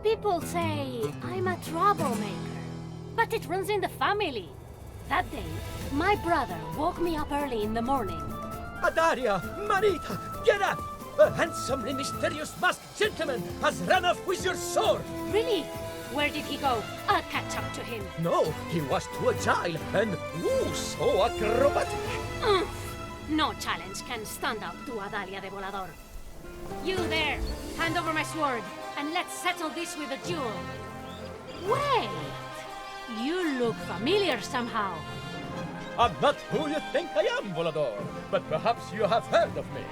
People say I'm a troublemaker, but it runs in the family. That day, my brother woke me up early in the morning. Adaria, Marita, get up! A handsomely mysterious masked gentleman has run off with your sword! Really? Where did he go? I'll catch up to him. No, he was too agile and, so acrobatic. No challenge can stand up to Adalia de Volador. You there, hand over my sword, and let's settle this with a duel. Wait! You look familiar somehow. I'm not who you think I am, Volador, but perhaps you have heard of me.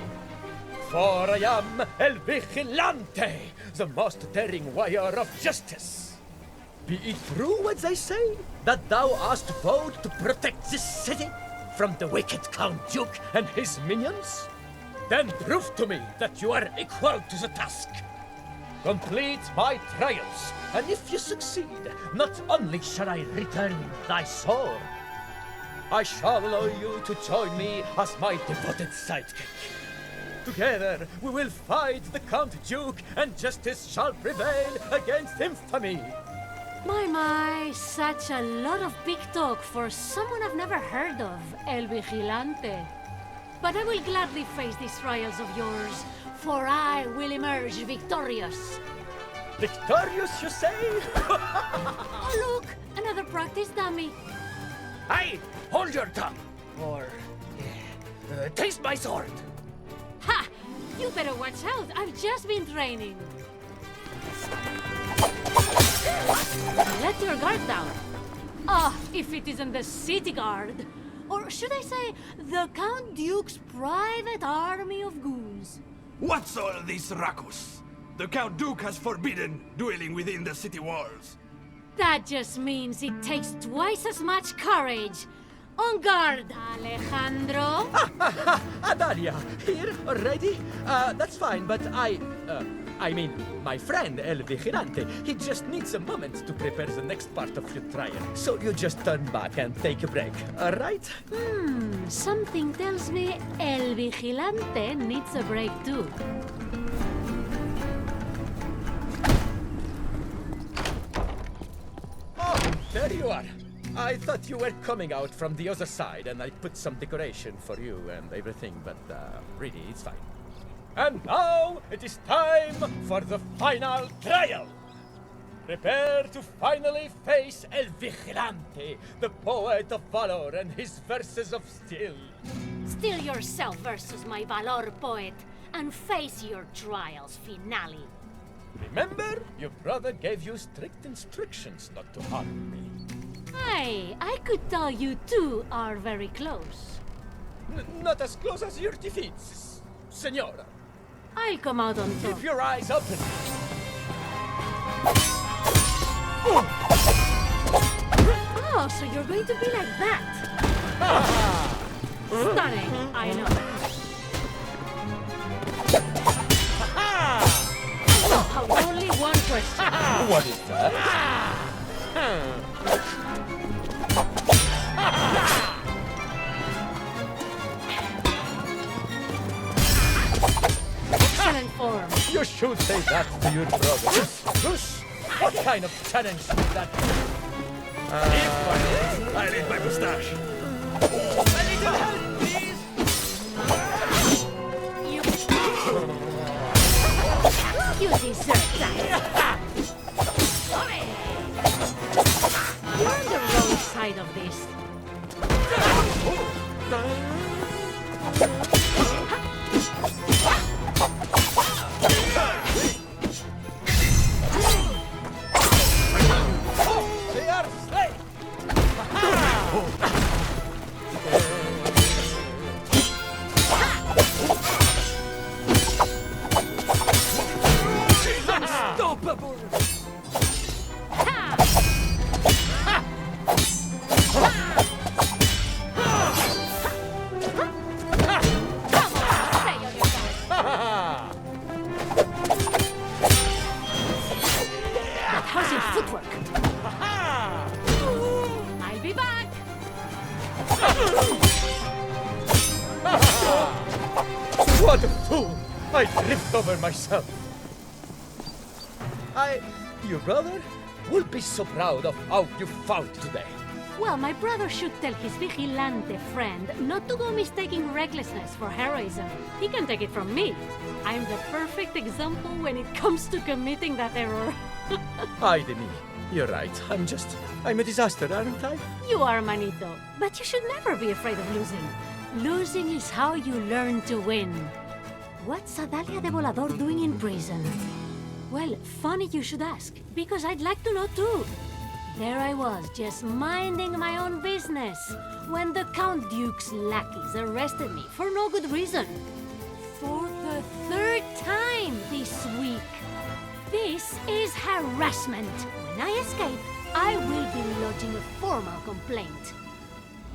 For I am El Vigilante, the most daring warrior of justice. Be it true what they say, that thou hast vowed to protect this city from the wicked Count Duke and his minions? Then prove to me that you are equal to the task. Complete my trials, and if you succeed, not only shall I return thy sword, I shall allow you to join me as my devoted sidekick. Together, we will fight the Count Duke, and justice shall prevail against infamy. My, such a lot of big talk for someone I've never heard of, El Vigilante. But I will gladly face these trials of yours, for I will emerge victorious. Victorious, you say? Oh, look! Another practice dummy. Hey, hold your tongue, or taste my sword. Ha! You better watch out. I've just been training. Let your guard down. Ah, if it isn't the city guard. Or should I say, the Count Duke's private army of goons. What's all this ruckus? The Count Duke has forbidden dueling within the city walls. That just means it takes twice as much courage. EnGarde, Alejandro. Adalia, here already? That's fine, but I mean, my friend El Vigilante, he just needs a moment to prepare the next part of your trial. So you just turn back and take a break, all right? Something tells me El Vigilante needs a break too. Oh, there you are. I thought you were coming out from the other side, and I put some decoration for you and everything, but really, it's fine. And now it is time for the final trial. Prepare to finally face El Vigilante, the poet of valor and his verses of steel. Steel yourself versus my Valor poet, and face your trials finale. Remember, your brother gave you strict instructions not to harm me. Hey, I could tell you two are very close. Not as close as your defeats, Senora. I'll come out on top. Keep your eyes open. Oh, so you're going to be like that? Stunning, I know. Oh, only one question. What is that? Excellent form. You should say that to your brother. Bruce, what kind of challenge is that? I need my mustache. A little help, please. You deserve that. You're on the wrong side of this. They are slain. Unstoppable! How's your footwork? I'll be back. What a fool! I tripped over myself. Your brother will be so proud of how you fought today. Well, my brother should tell his vigilante friend not to go mistaking recklessness for heroism. He can take it from me. I'm the perfect example when it comes to committing that error. Ay de mí. You're right. I'm a disaster, aren't I? You are, Manito. But you should never be afraid of losing. Losing is how you learn to win. What's Adalia de Volador doing in prison? Well, funny you should ask, because I'd like to know too. There I was, just minding my own business, when the Count Duke's lackeys arrested me for no good reason. For the third time this week. This is harassment. When I escape, I will be lodging a formal complaint.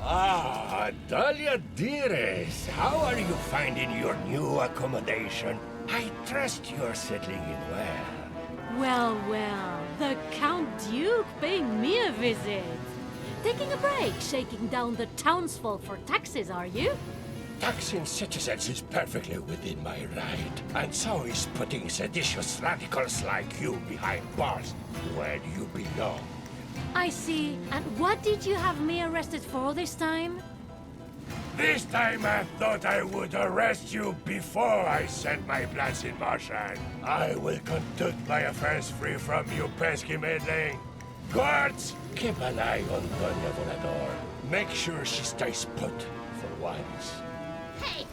Ah, Dahlia dearest, how are you finding your new accommodation? I trust you're settling in well. Well, the Count Duke paying me a visit. Taking a break, shaking down the townsfolk for taxes, are you? Taxing citizens is perfectly within my right, and so is putting seditious radicals like you behind bars where you belong. I see. And what did you have me arrested for this time? This time I thought I would arrest you before I set my plans in motion. I will conduct my affairs free from you pesky meddling. Guards, keep an eye on Doña Volador. Make sure she stays put for once. Hey!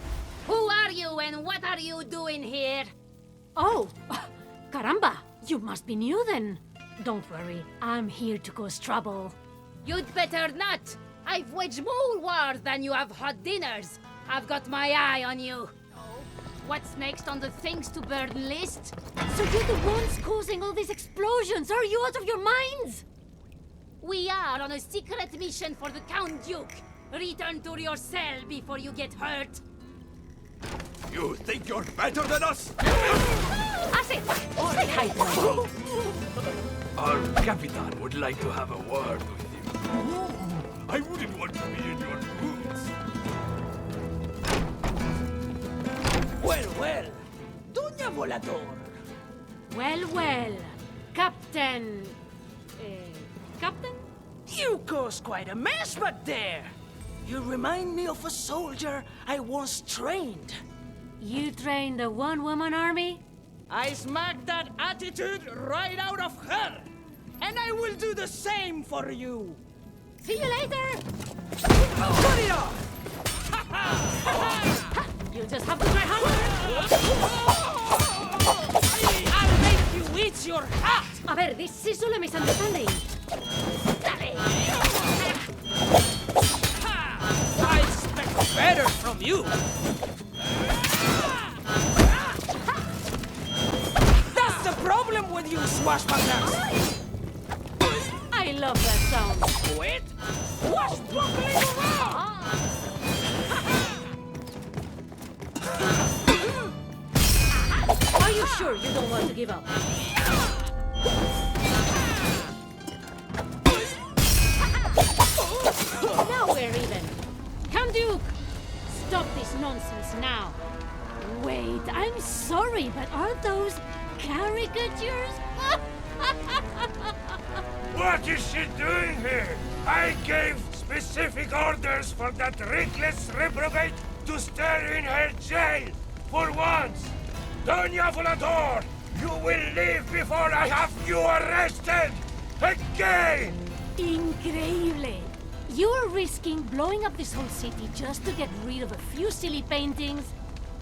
Who are you and what are you doing here? Oh! Caramba! You must be new then. Don't worry, I'm here to cause trouble. You'd better not! I've waged more wars than you have hot dinners! I've got my eye on you! What's next on the things to burn list? So you're the ones causing all these explosions! Are you out of your minds? We are on a secret mission for the Count Duke! Return to your cell before you get hurt! You think you're better than us? Acid! Say hi to me! Our Capitan would like to have a word with you. I wouldn't want to be in your boots. Well, Doña Volador. Well, Captain... Captain? You caused quite a mess back there. You remind me of a soldier I once trained. You trained a one-woman army? I smacked that attitude right out of her. And I will do the same for you. See you later! Cut it off! You'll just have to try harder! I'll make you eat your hat! A ver, this is all a misunderstanding. Dale! I expect better from you. That's the problem with you, swashbucklers. I love that sound. Quit swashbuckling around! Are you sure you don't want to give up? Now we're even. Count Duke! Stop this nonsense now. Wait, I'm sorry, but aren't those caricatures? What is she doing here? I gave specific orders for that reckless reprobate to stay in her jail for once. Doña Volador, you will leave before I have you arrested again! Increíble. You're risking blowing up this whole city just to get rid of a few silly paintings,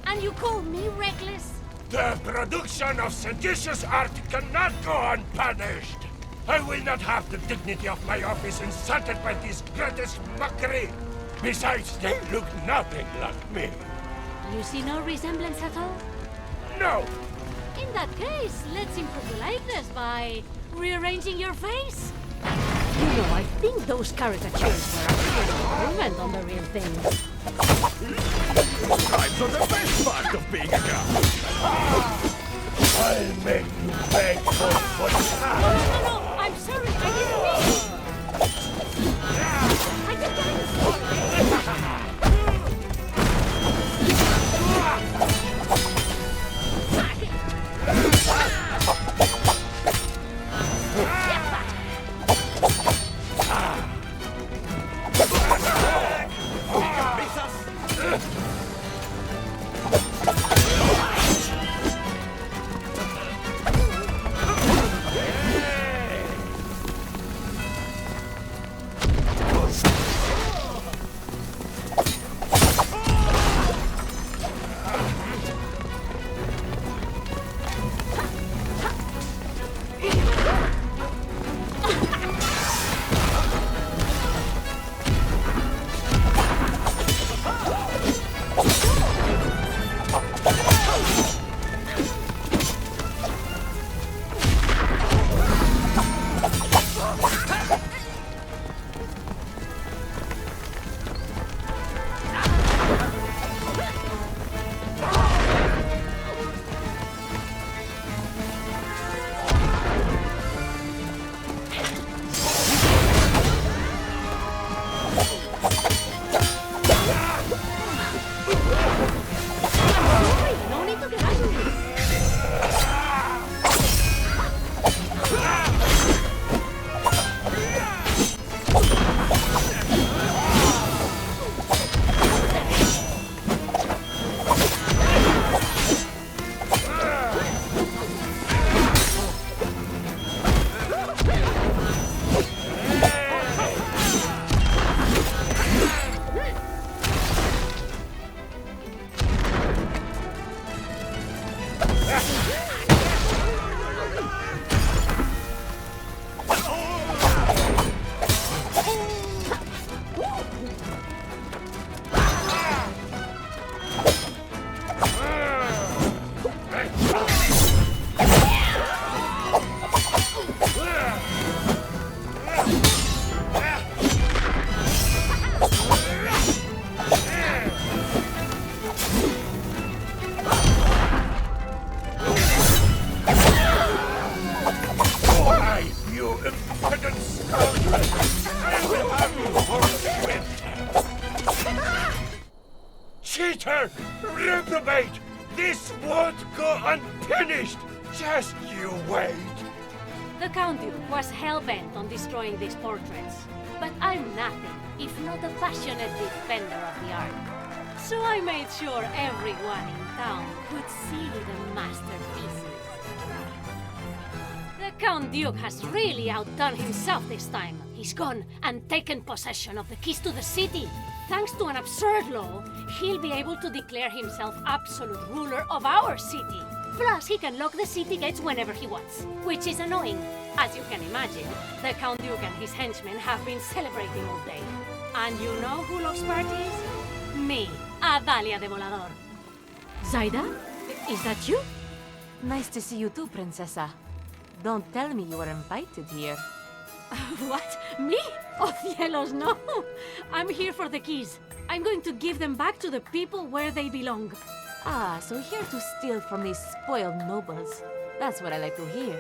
and you call me reckless? The production of seditious art cannot go unpunished. I will not have the dignity of my office insulted by this grotesque mockery. Besides, they look nothing like me. You see no resemblance at all? No! In that case, let's improve the likeness by rearranging your face. You know, I think those caricatures were actually an improvement on the real thing. Crimes are the best part of being a guy. I'll make you beg for what's No, I'm sorry, I didn't mean. I just won't go unpunished! Just you wait! The Count Duke was hell-bent on destroying these portraits. But I'm nothing if not a passionate defender of the art. So I made sure everyone in town could see the masterpieces. The Count Duke has really outdone himself this time. He's gone and taken possession of the keys to the city. Thanks to an absurd law, he'll be able to declare himself absolute ruler of our city. Plus, he can lock the city gates whenever he wants, which is annoying. As you can imagine, the Count Duke and his henchmen have been celebrating all day. And you know who loves parties? Me, Adalia de Volador. Zaida? Is that you? Nice to see you too, Princessa. Don't tell me you were invited here. What? Me? Oh, cielos, no! I'm here for the keys. I'm going to give them back to the people where they belong. Ah, so here to steal from these spoiled nobles. That's what I like to hear.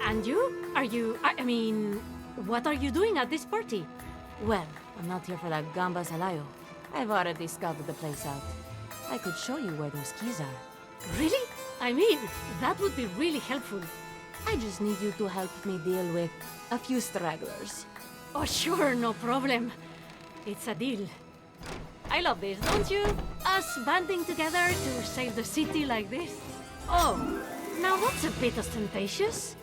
And you? I mean, what are you doing at this party? Well, I'm not here for that gamba salayo. I've already scouted the place out. I could show you where those keys are. Really? I mean, that would be really helpful. I just need you to help me deal with a few stragglers. Oh, sure, no problem. It's a deal. I love this, don't you? Us banding together to save the city like this. Oh, now that's a bit ostentatious.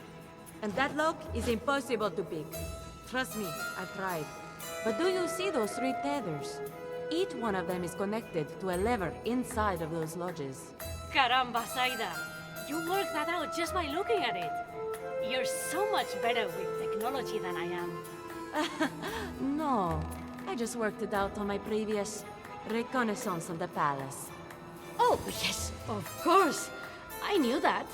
And that lock is impossible to pick. Trust me, I've tried. But do you see those 3 tethers? Each one of them is connected to a lever inside of those lodges. Caramba, Zaida. You worked that out just by looking at it. You're so much better with technology than I am. No, I just worked it out on my previous reconnaissance of the palace. Oh, yes, of course. I knew that.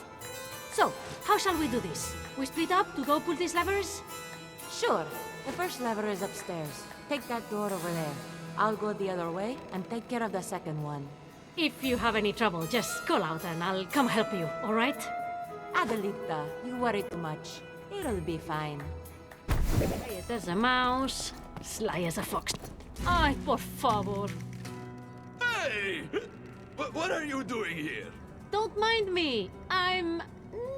So, how shall we do this? We split up to go pull these levers? Sure. The first lever is upstairs. Take that door over there. I'll go the other way and take care of the second one. If you have any trouble, just call out and I'll come help you, all right? Adelita, you worry too much. It'll be fine. Quiet as a mouse, sly as a fox. Ay, por favor. Hey! What are you doing here? Don't mind me. I'm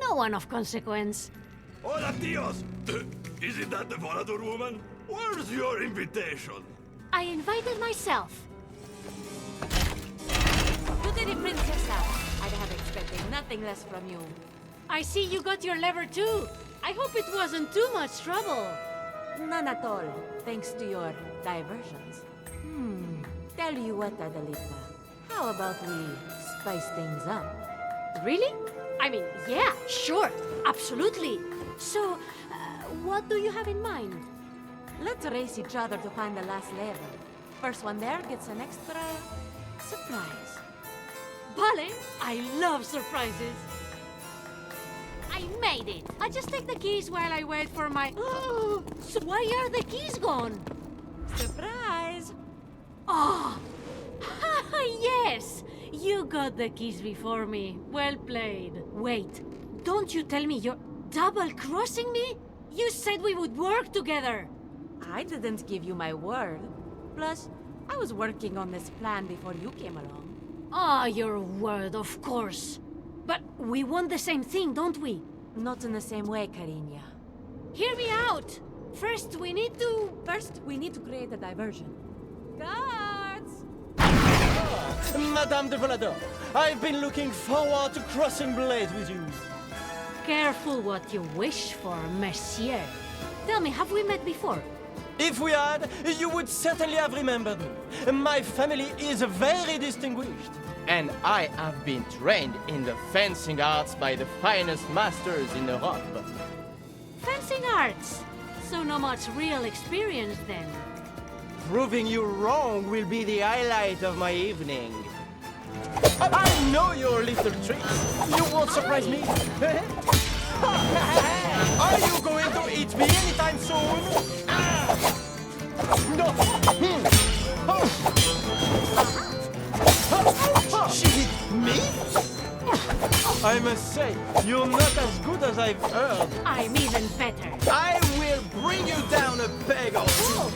no one of consequence. Hola, tíos! Isn't that the Volador woman? Where's your invitation? I invited myself. You did it, Princessa! I'd have expected nothing less from you. I see you got your lever too. I hope it wasn't too much trouble. None at all, thanks to your diversions. Tell you what, Adelita. How about we spice things up? Really? I mean, yeah, sure, absolutely. So, what do you have in mind? Let's race each other to find the last lever. First one there gets an extra surprise. Vale, I love surprises. I made it. I just take the keys while I wait for my... So why are the keys gone? Surprise! Oh, yes! You got the keys before me. Well played. Wait, don't you tell me you're double-crossing me? You said we would work together. I didn't give you my word. Plus, I was working on this plan before you came along. Ah, your word, of course. But we want the same thing, don't we? Not in the same way, Cariña. Hear me out! First, we need to create a diversion. Guards! Madame de Volador, I've been looking forward to crossing blades with you. Careful what you wish for, monsieur. Tell me, have we met before? If we had, you would certainly have remembered me. My family is very distinguished. And I have been trained in the fencing arts by the finest masters in Europe. Fencing arts? So not much real experience then. Proving you wrong will be the highlight of my evening. I know your little tricks. You won't surprise me. Are you going to eat me anytime soon? No. She hit me? I must say, you're not as good as I've heard. I'm even better. I will bring you down a peg or two.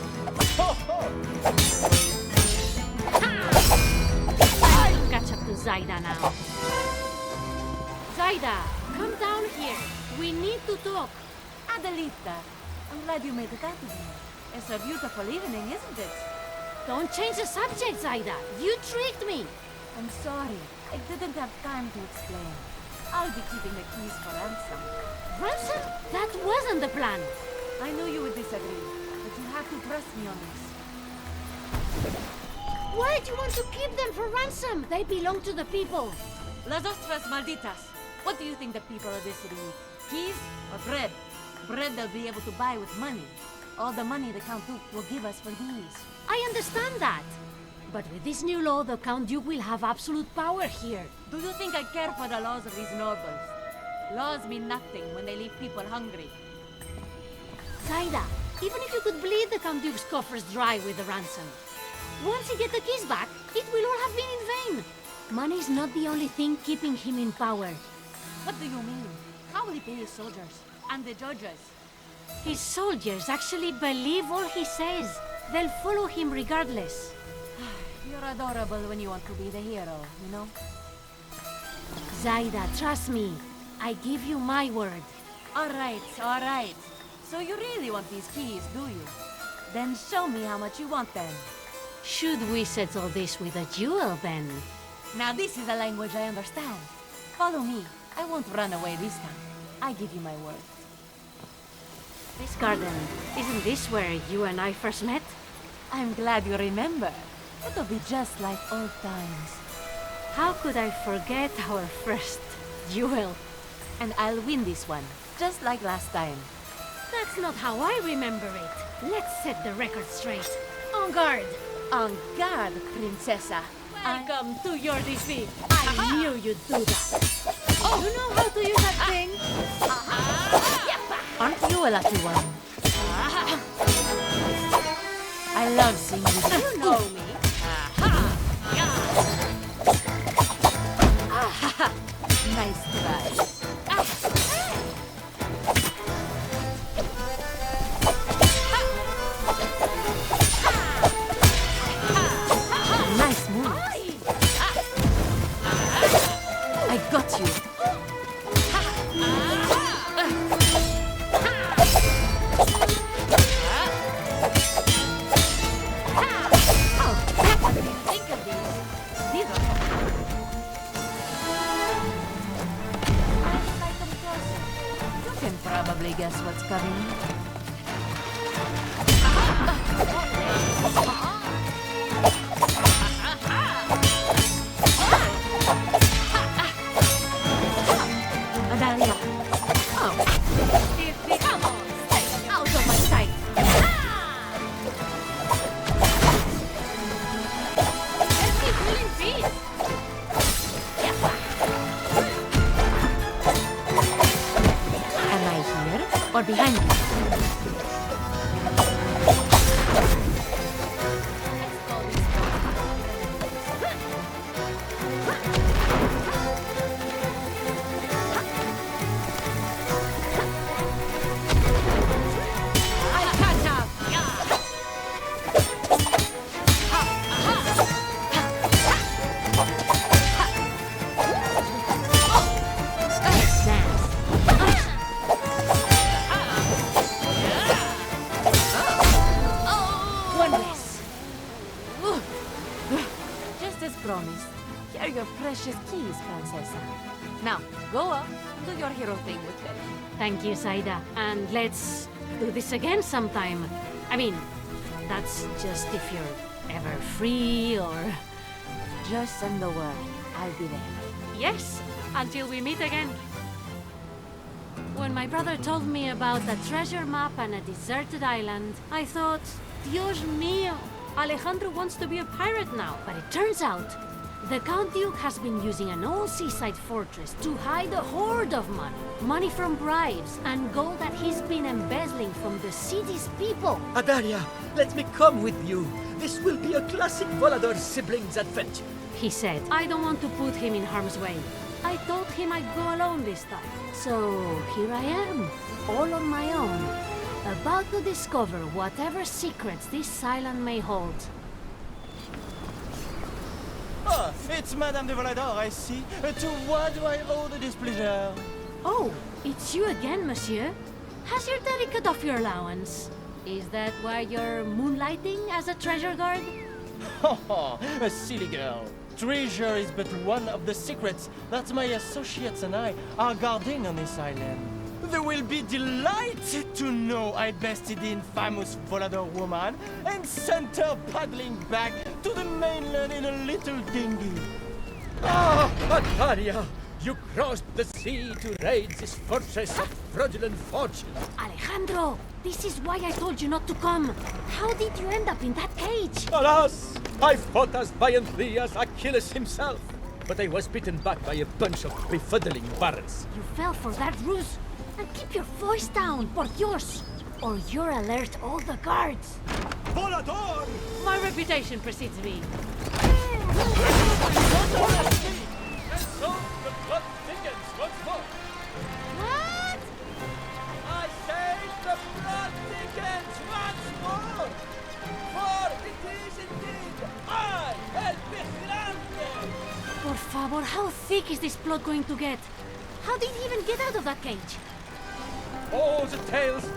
I'll catch up to Zaida now. Zaida, come down here. We need to talk. Adelita, I'm glad you made it out of here. It's a beautiful evening, isn't it? Don't change the subject, Zaida. You tricked me. I'm sorry. I didn't have time to explain. I'll be keeping the keys for ransom. Ransom? That wasn't the plan. I knew you would disagree, but you have to trust me on this. Why do you want to keep them for ransom? They belong to the people. Las ostras malditas. What do you think the people of this city need? Keys or bread? Bread they'll be able to buy with money. All the money the Count Duke will give us for these. I understand that. But with this new law, the Count Duke will have absolute power here. Do you think I care for the laws of these nobles? Laws mean nothing when they leave people hungry. Zaida, even if you could bleed the Count Duke's coffers dry with the ransom, once you get the keys back, it will all have been in vain. Money's not the only thing keeping him in power. What do you mean? How will he pay his soldiers? And the judges? His soldiers actually believe all he says. They'll follow him regardless. You're adorable when you want to be the hero, you know? Zaida, trust me. I give you my word. All right. So you really want these keys, do you? Then show me how much you want them. Should we settle this with a duel, then? Now this is a language I understand. Follow me. I won't run away this time. I give you my word. This garden, isn't this where you and I first met? I'm glad you remember. It'll be just like old times. How could I forget our first duel? And I'll win this one, just like last time. That's not how I remember it. Let's set the record straight. En garde! En garde, princessa. Welcome to your defeat. I knew you'd do that. Oh, you know how to use that thing? Aren't you a lucky one? I love seeing you. You know me. Nice try. Nice move. I got you. Think of these. These are... If I come closer, you can probably guess what's coming. Adalia. Oh. Come on, stay out of my sight. Let's be full in peace. Am I here or behind you? I'll catch up. One less. Just as promised. Here are your precious keys, Princessa. Now, go up, do your hero thing with them. Thank you, Zaida. And let's do this again sometime. I mean, that's just if you're ever free or... Just send the word. I'll be there. Yes, until we meet again. When my brother told me about a treasure map and a deserted island, I thought, Dios mío, Alejandro wants to be a pirate now. But it turns out, the Count Duke has been using an old seaside fortress to hide a hoard of money. Money from bribes and gold that he's been embezzling from the city's people. Adalia, let me come with you. This will be a classic Volador siblings adventure. He said, I don't want to put him in harm's way. I told him I'd go alone this time. So here I am, all on my own, about to discover whatever secrets this island may hold. Ah, It's Madame de Volador, I see. To what do I owe the displeasure? Oh, it's you again, monsieur. Has your daddy cut off your allowance? Is that why you're moonlighting as a treasure guard? A silly girl. Treasure is but one of the secrets that my associates and I are guarding on this island. They will be delighted to know I bested the infamous Volador woman and sent her paddling back to the mainland in a little dinghy. Ah, Adalia! You crossed the sea to raid this fortress of fraudulent fortune. Alejandro, this is why I told you not to come. How did you end up in that cage? Alas! I fought as valiantly as Achilles himself, but I was beaten back by a bunch of befuddling barons. You fell for that ruse. And keep your voice down, por Dios, or you'll alert all the guards. Volador! My reputation precedes me. And so the plot thickens once more. What? I say the plot thickens once more. For it is indeed I, El Vigilante. Por favor, how thick is this plot going to get? How did he even get out of that cage? All the tales.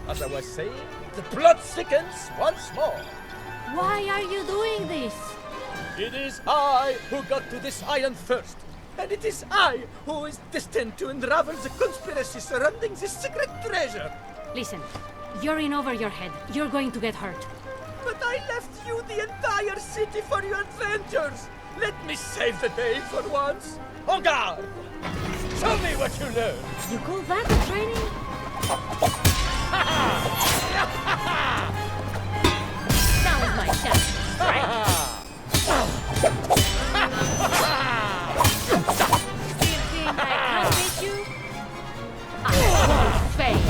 As I was saying, the plot thickens once more. Why are you doing this? It is I who got to this island first. And it is I who is destined to unravel the conspiracy surrounding this secret treasure. Listen, you're in over your head. You're going to get hurt. But I left you the entire city for your adventures. Let me save the day for once. EnGarde! Show me what you learned. You call that a training? That was my chance. Still think I can't beat you? I won't fail.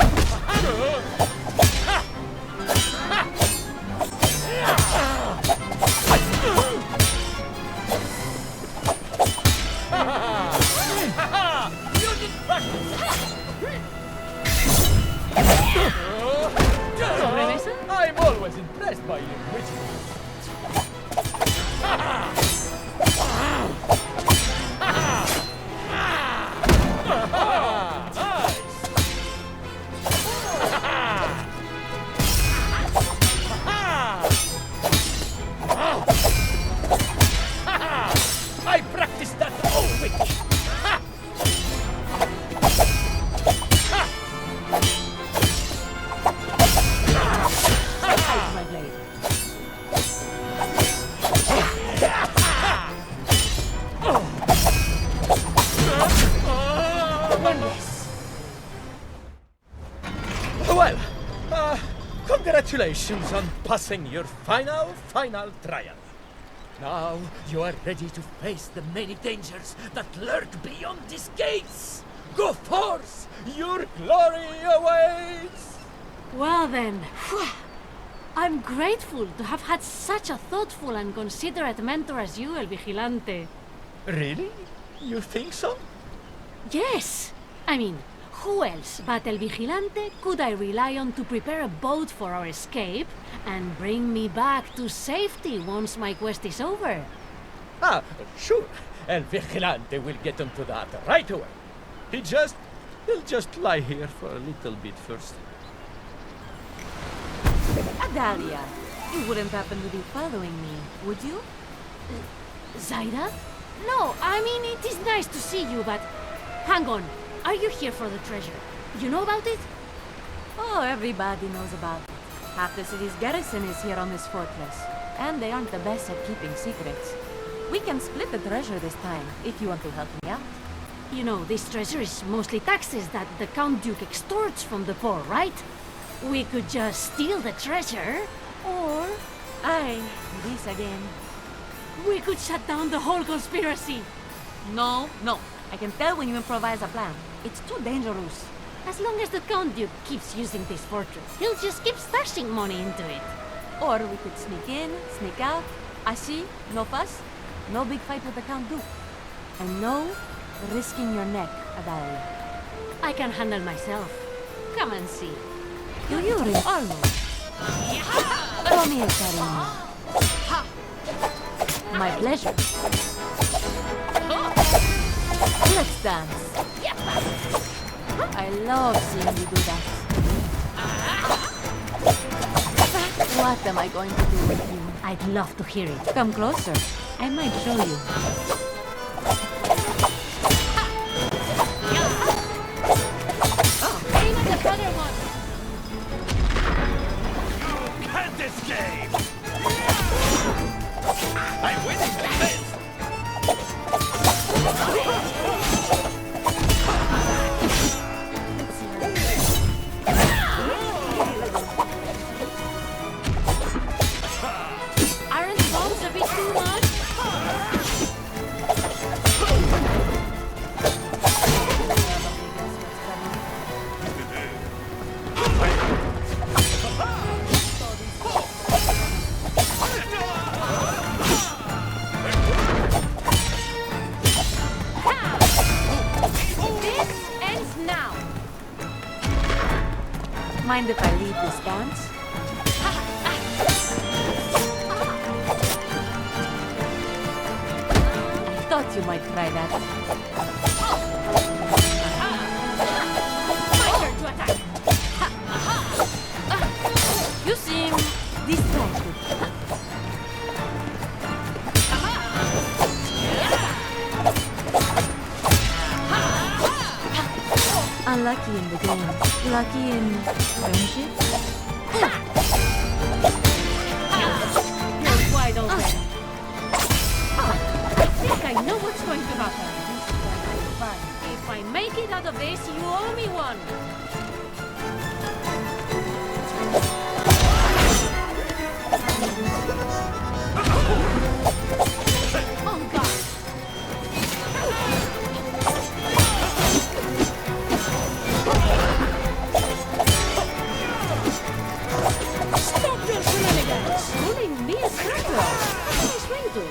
I'm always impressed by you, which... I practiced that all week. My blade. Well, congratulations on passing your final trial. Now you are ready to face the many dangers that lurk beyond these gates. Go forth! Your glory awaits! Well then, I'm grateful to have had such a thoughtful and considerate mentor as you, El Vigilante. Really? You think so? Yes! I mean, who else but El Vigilante could I rely on to prepare a boat for our escape and bring me back to safety once my quest is over? Ah, sure. El Vigilante will get onto that right away. He'll just lie here for a little bit first. Adalia, you wouldn't happen to be following me, would you? Zaida? No, I mean, it is nice to see you, but... Hang on. Are you here for the treasure? You know about it? Oh, everybody knows about it. Half the city's garrison is here on this fortress, and they aren't the best at keeping secrets. We can split the treasure this time, if you want to help me out. You know, this treasure is mostly taxes that the Count Duke extorts from the poor, right? We could just steal the treasure, or... Aye, this again. we could shut down the whole conspiracy. No. I can tell when you improvise a plan. It's too dangerous. As long as the Count Duke keeps using this fortress, he'll just keep stashing money into it. Or we could sneak in, sneak out. Así, no fuss, no big fight with the Count Duke. And no risking your neck, Adalia. I can handle myself. Come and see. Do you really? Almost. Come here, Karina. My pleasure. Let's dance. I love seeing you do that. What am I going to do with you? I'd love to hear it. Come closer. I might show you. Aim at the better one. Can't escape! I'm winning this! Aren't bombs a bit too much? This ends now. Mind if I lead this dance? I thought you might try that. My turn to attack. You seem distracted. Unlucky in the game. Lucky in friendship? You're wide open. I think I know what's going to happen. If I make it out of this, you owe me one. On guard. Stop your shenanigans! Calling me a scoundrel. Nice way to.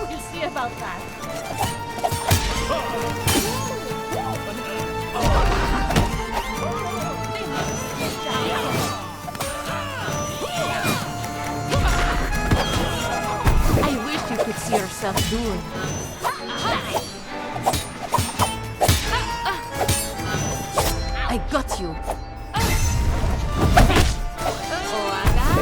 We'll see about that. I wish you could see yourself doing. I got you. Oh, I got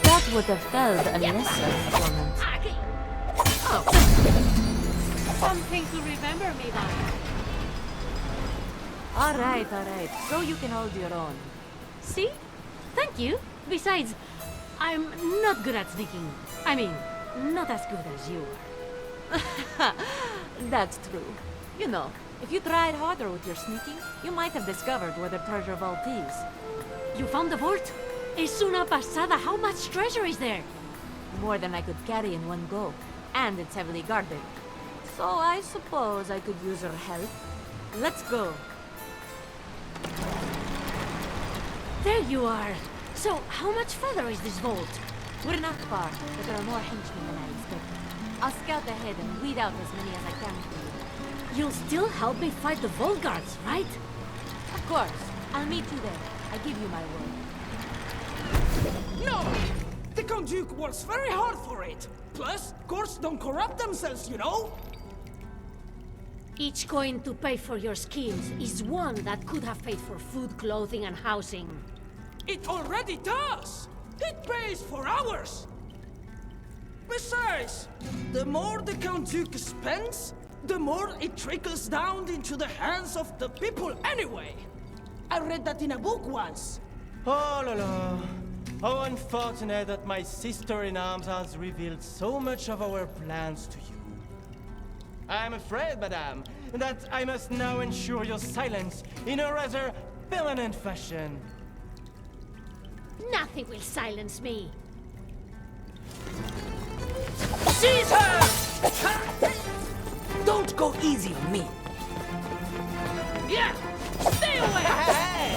that would have felt a lesser performance. Something to remember me by. All right. So you can hold your own. See? Thank you. Besides, I'm not good at sneaking. I mean, not as good as you are. That's true. You know, if you tried harder with your sneaking, you might have discovered where the treasure vault is. You found the vault? Es una pasada. How much treasure is there? More than I could carry in one go. And it's heavily guarded. So I suppose I could use your help. Let's go. There you are. So, how much further is this vault? We're not far, but there are more henchmen than I expected. I'll scout ahead and weed out as many as I can for you. You'll still help me fight the vault guards, right? Of course. I'll meet you there. I give you my word. No! The Count Duke works very hard for it. Plus, courts don't corrupt themselves, you know? Each coin to pay for your schemes is one that could have paid for food, clothing, and housing. It already does! It pays for ours! Besides, the more the Count Duke spends, the more it trickles down into the hands of the people anyway. I read that in a book once. Oh la la. How unfortunate that my sister-in-arms has revealed so much of our plans to you. I'm afraid, madame, that I must now ensure your silence in a rather permanent fashion. Nothing will silence me. Seize her! Don't go easy on me. Yeah! Stay away!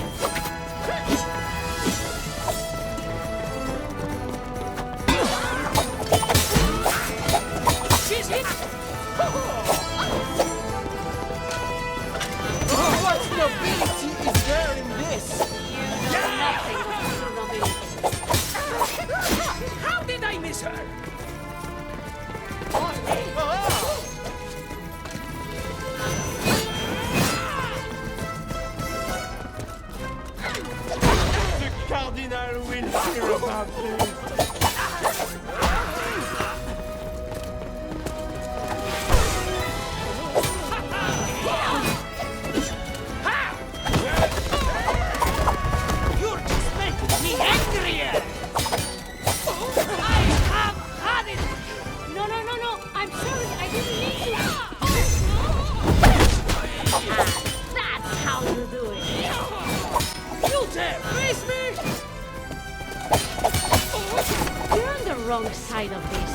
You're just making me angrier! I have had it! No, no, no, no! I'm sorry, I didn't mean to! That's how you do it! You dare face me? You're on the wrong side of this.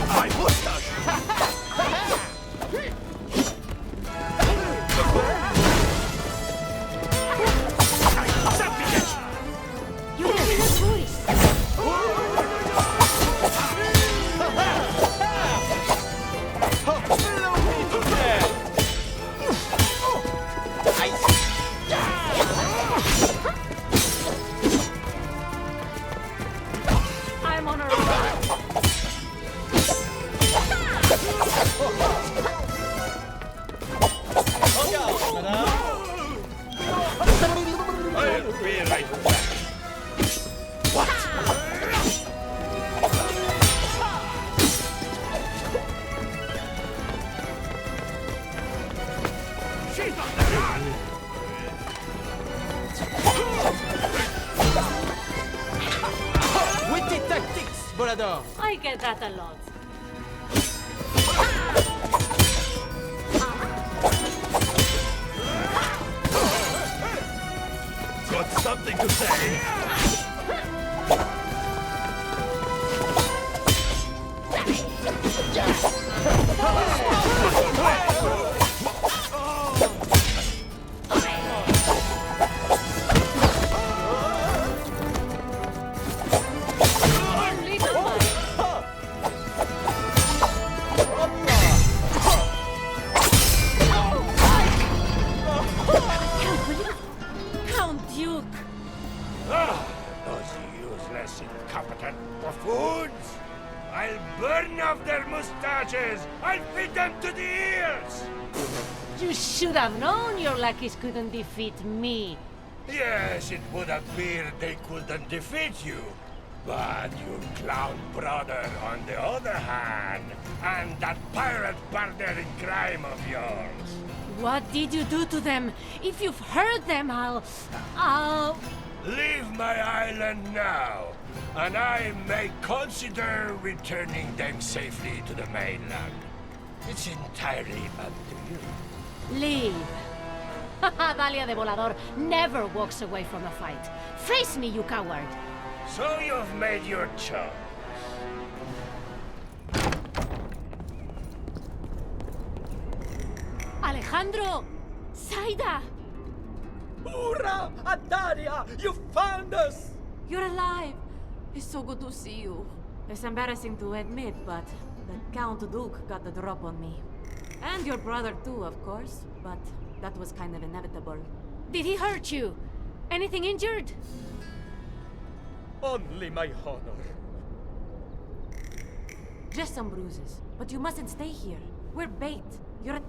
My mustache! You have no choice. I'm on a roll. I'll be right back. She's on the run! Witty tactics, Volador! I get that a lot. Got something to say? Only goodbye. Count Duke! Those useless, incompetent buffoons! I'll burn off their mustaches! I'll feed them to the ears! You should have known your lackeys couldn't defeat me. Yes, it would appear they couldn't defeat you. But your clown brother, on the other hand, and that pirate partner in crime of yours. What did you do to them? If you've hurt them, I'll... Leave my island now, and I may consider returning them safely to the mainland. It's entirely up to you. Leave. Dalia de Volador never walks away from a fight. Face me, you coward. So you've made your choice. Alejandro! Saida! Hoorah! Adalia! You found us! You're alive! It's so good to see you. It's embarrassing to admit, but the Count Duke got the drop on me. And your brother too, of course, but that was kind of inevitable. Did he hurt you? Anything injured? Only my honor. Just some bruises. But you mustn't stay here. We're bait. You're a...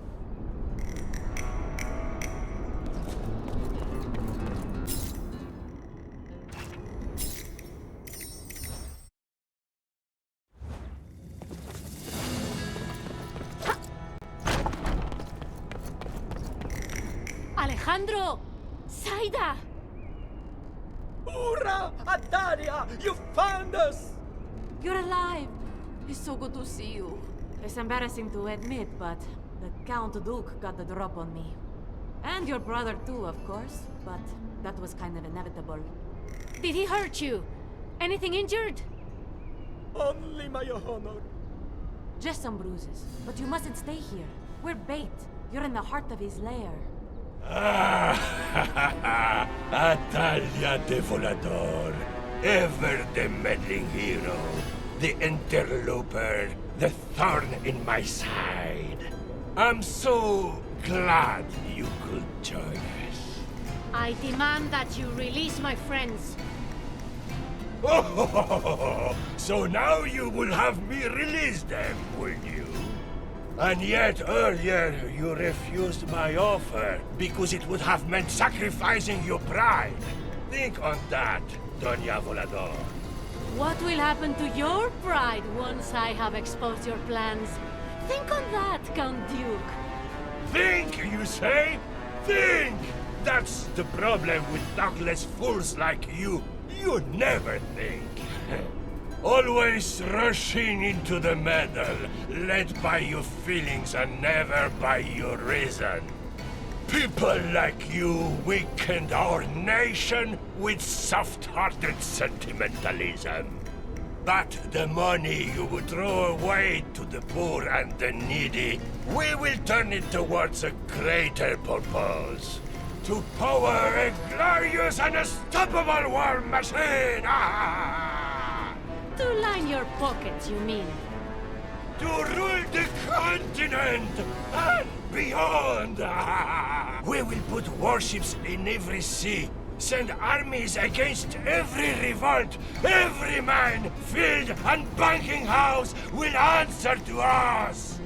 Alejandro! Saida! Hoorah! Adalia! You found us! You're alive! It's so good to see you. It's embarrassing to admit, but the Count Duke got the drop on me. And your brother too, of course, but that was kind of inevitable. Did he hurt you? Anything injured? Only my honor. Just some bruises. But you mustn't stay here. We're bait. You're in the heart of his lair. Atalia de Volador, ever the meddling hero, the interloper, the thorn in my side. I'm so glad you could join us. I demand that you release my friends. Oh, so now you will have me release them, will you? And yet earlier you refused my offer because it would have meant sacrificing your pride. Think on that, Doña Volador. What will happen to your pride once I have exposed your plans? Think on that, Count Duke. Think, you say? Think! That's the problem with thoughtless fools like you. You never think. Always rushing into the metal, led by your feelings and never by your reason. People like you weakened our nation with soft-hearted sentimentalism. But the money you would throw away to the poor and the needy, we will turn it towards a greater purpose. To power a glorious and unstoppable war machine! To line your pockets, you mean? To rule the continent and beyond! We will put warships in every sea, send armies against every revolt. Every man, field, and banking house will answer to us.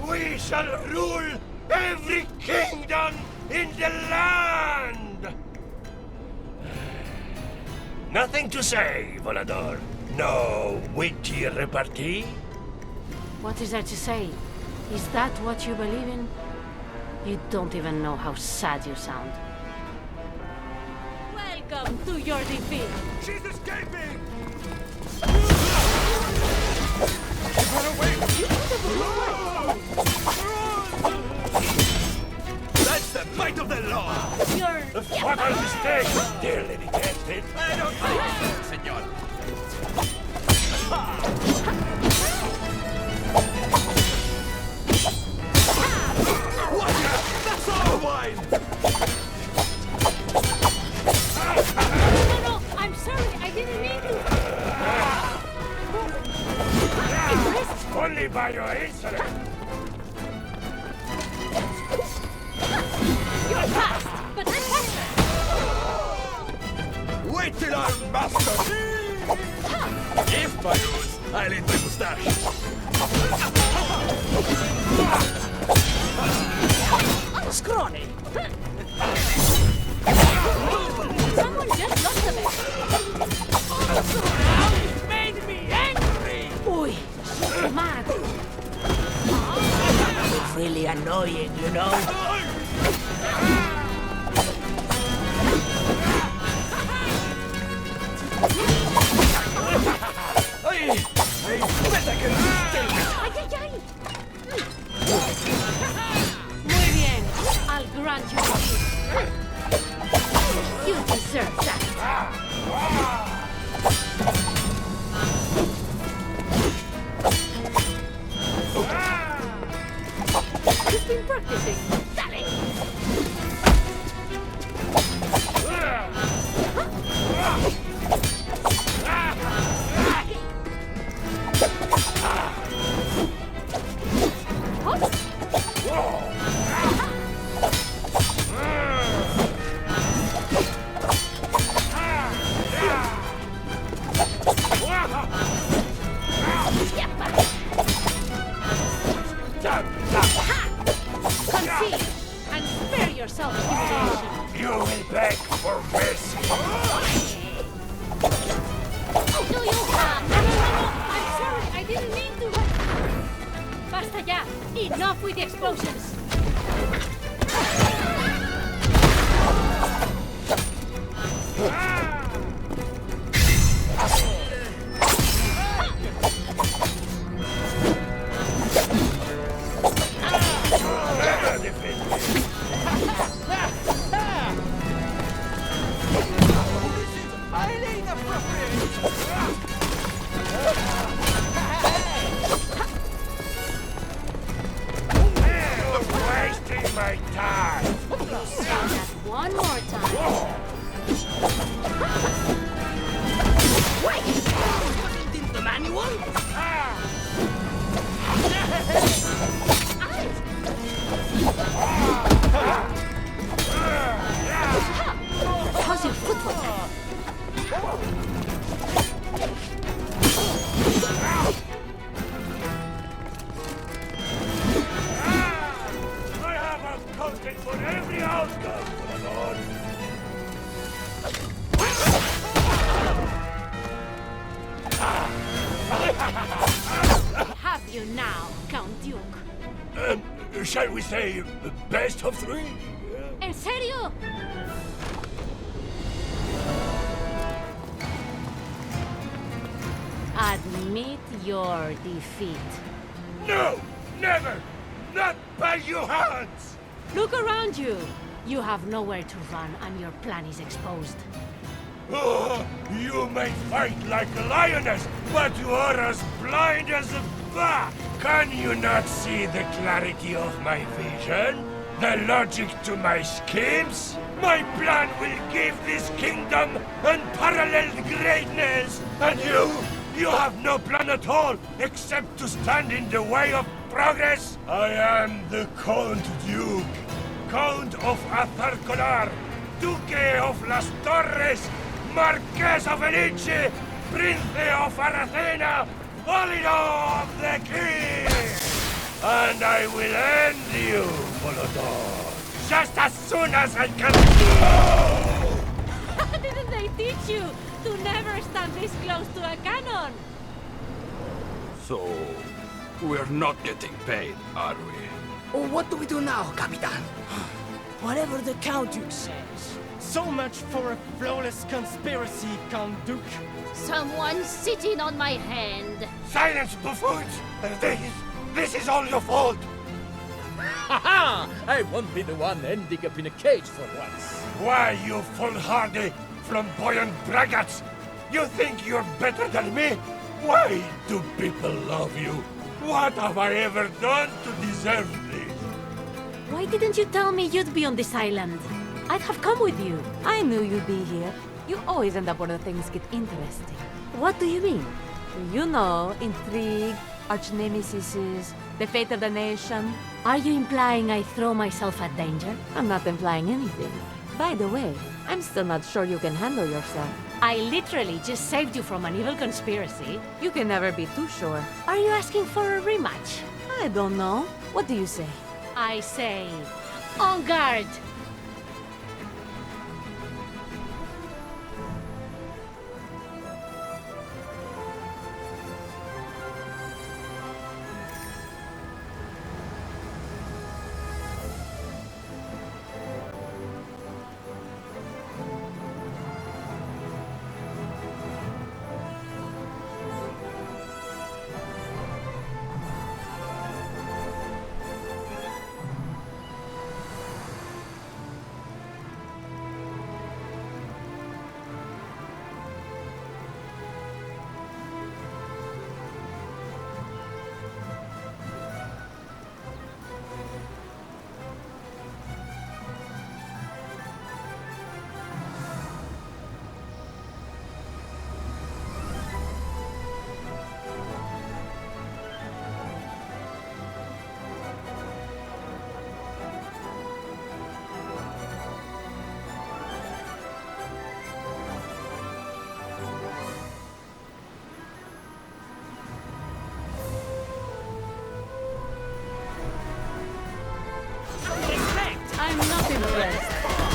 We shall rule every kingdom in the land! Nothing to say, Volador. No witty repartee? What is there to say? Is that what you believe in? You don't even know how sad you sound. Welcome to your defeat! She's escaping! Run away! That's the might of the law! You're... A fatal mistake! Dear Lady Gansford. I don't think so, senor. What? That's all wine! No, I'm sorry, I didn't mean to... Only by your insolence! You're fast, but I'm faster! Wait till I'm master! If I lose, I'll eat my mustache. Scrawny! Someone just lost a bit! It made me angry! Uy, she's mad! It's really annoying, you know? Muy bien, I'll grant you defeat. You deserve that. You've been practicing. Dale! Concede and spare yourself humiliation. You will beg for mercy. No, you can't. No. I'm sorry, I didn't mean to. Basta ya. Enough with the explosions. Never defeat me. Highly inappropriate! You're wasting my time. Say that one more time. Wasn't in the manual? How's your footwork? shall we say, best of three? En serio? Admit your defeat. No! Never! Not by your hands! Look around you. You have nowhere to run and your plan is exposed. Oh, you may fight like a lioness, but you are as blind as a bat! Can you not see the clarity of my vision? The logic to my schemes? My plan will give this kingdom unparalleled greatness! And you have no plan at all, except to stand in the way of progress? I am the Count Duke, Count of Atharcolar, Duque of Las Torres, Marquess of Elche, Prince of Aracena, Valido of the King! And I will end you, Volador, just as soon as I can. Didn't they teach you to never stand this close to a cannon? So, we're not getting paid, are we? What do we do now, Capitan? Whatever the Count Duke says. So much for a flawless conspiracy, Count Duke. Someone sitting on my hand. Silence, buffoons! This is all your fault! Ha-ha! I won't be the one ending up in a cage for once. Why, you foolhardy, flamboyant braggarts! You think you're better than me? Why do people love you? What have I ever done to deserve this? Why didn't you tell me you'd be on this island? I'd have come with you. I knew you'd be here. You always end up where things get interesting. What do you mean? You know, intrigue, arch nemesis, the fate of the nation. Are you implying I throw myself at danger? I'm not implying anything. By the way, I'm still not sure you can handle yourself. I literally just saved you from an evil conspiracy. You can never be too sure. Are you asking for a rematch? I don't know. What do you say? I say, EnGarde! I'm not impressed.